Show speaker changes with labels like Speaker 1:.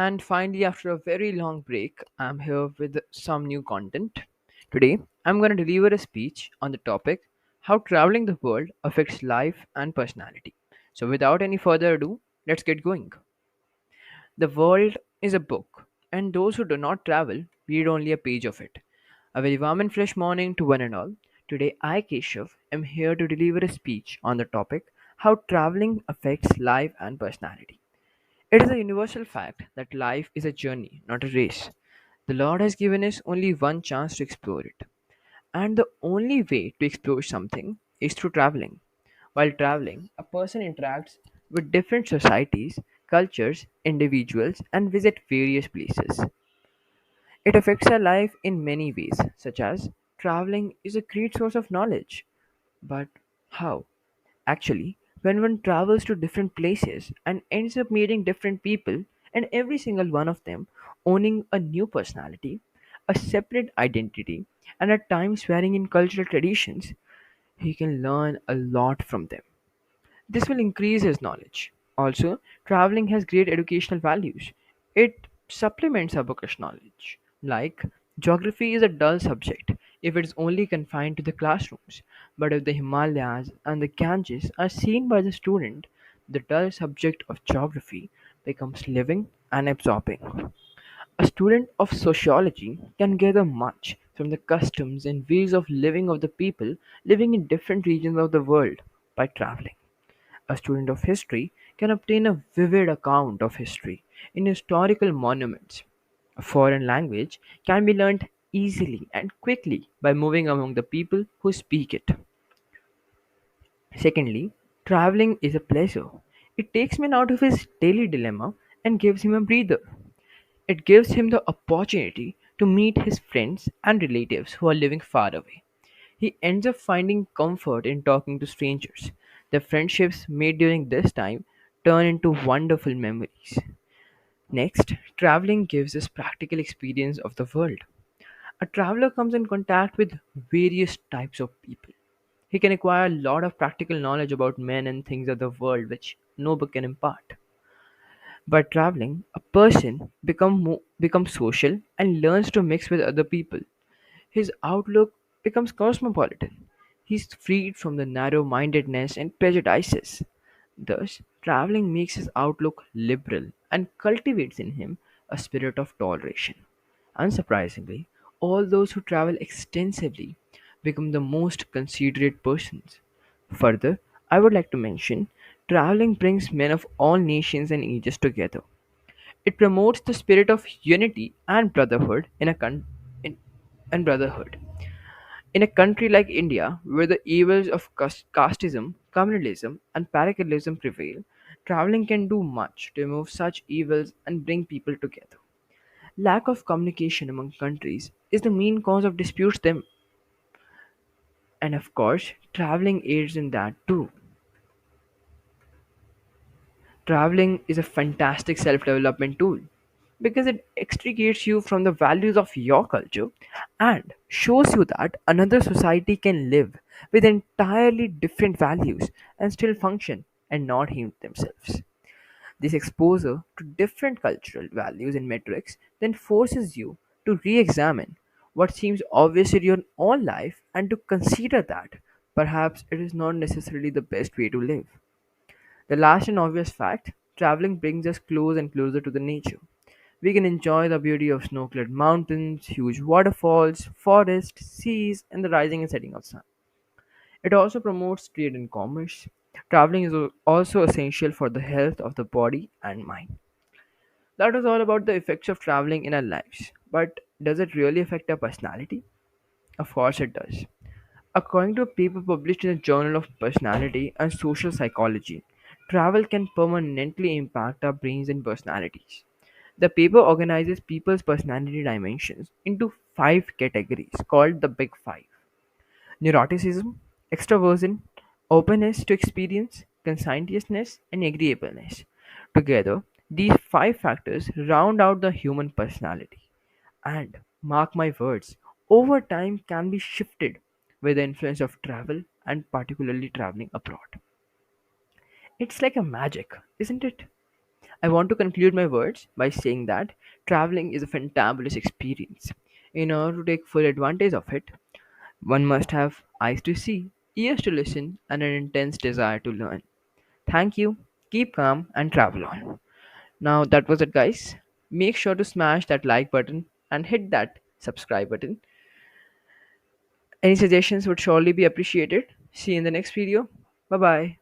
Speaker 1: And finally, after a very long break, I'm here with some new content. Today, I'm going to deliver a speech on the topic how traveling the world affects life and personality. So, without any further ado, let's get going. The world is a book, and those who do not travel read only a page of it. A very warm and fresh morning to one and all. Today, I, Keshav, am here to deliver a speech on the topic how traveling affects life and personality. It is a universal fact that life is a journey, not a race. The Lord has given us only one chance to explore it. And the only way to explore something is through traveling. While traveling, a person interacts with different societies, cultures, individuals, and visit various places. It affects our life in many ways, such as traveling is a great source of knowledge. But how? Actually, when one travels to different places and ends up meeting different people, and every single one of them owning a new personality, a separate identity, and at times varying in cultural traditions, he can learn a lot from them. This will increase his knowledge. Also, traveling has great educational values. It supplements our bookish knowledge. Like, geography is a dull subject if it's only confined to the classrooms. But if the Himalayas and the Ganges are seen by the student, the dull subject of geography becomes living and absorbing. A student of sociology can gather much from the customs and ways of living of the people living in different regions of the world by traveling. A student of history can obtain a vivid account of history in historical monuments. A foreign language can be learned easily and quickly by moving among the people who speak it. Secondly, traveling is a pleasure. It takes man out of his daily dilemma and gives him a breather. It gives him the opportunity to meet his friends and relatives who are living far away. He ends up finding comfort in talking to strangers. The friendships made during this time turn into wonderful memories. Next, traveling gives us practical experience of the world. A traveler comes in contact with various types of people. He can acquire a lot of practical knowledge about men and things of the world which no book can impart. By traveling, a person becomes social and learns to mix with other people. His outlook becomes cosmopolitan. He's freed from the narrow mindedness and prejudices. Thus, traveling makes his outlook liberal and cultivates in him a spirit of toleration. Unsurprisingly, all those who travel extensively become the most considerate persons. Further, I would like to mention traveling brings men of all nations and ages together. It promotes the spirit of unity and brotherhood in, and brotherhood. In a country like India, where the evils of casteism, communalism, and parochialism prevail, traveling can do much to remove such evils and bring people together. Lack of communication among countries is the main cause of disputes them, and of course, traveling aids in that too. Traveling is a fantastic self development tool because it extricates you from the values of your culture and shows you that another society can live with entirely different values and still function and not hate themselves. This exposure to different cultural values and metrics then forces you to re examine what seems obvious in your own life and to consider that perhaps it is not necessarily the best way to live. The last and obvious fact traveling brings us closer and closer to the nature. We can enjoy the beauty of snow clad mountains, huge waterfalls, forests, seas, and the rising and setting of sun. It also promotes trade and commerce. Traveling is also essential for the health of the body and mind. That was all about the effects of traveling in our lives. But does it really affect our personality? Of course it does. According to a paper published in the Journal of Personality and Social Psychology, travel can permanently impact our brains and personalities. The paper organizes people's personality dimensions into five categories called the Big Five: neuroticism, extroversion, openness to experience, conscientiousness, and agreeableness. Together, these five factors round out the human personality. And mark my words, over time can be shifted with the influence of travel and particularly traveling abroad. It's like a magic, isn't it? I want to conclude my words by saying that traveling is a fantabulous experience. In order to take full advantage of it, one must have eyes to see, ears to listen, and an intense desire to learn. Thank you, keep calm, and travel on. Now, that was it, guys. Make sure to smash that like button and hit that subscribe button. Any suggestions would surely be appreciated. See you in the next video. Bye bye.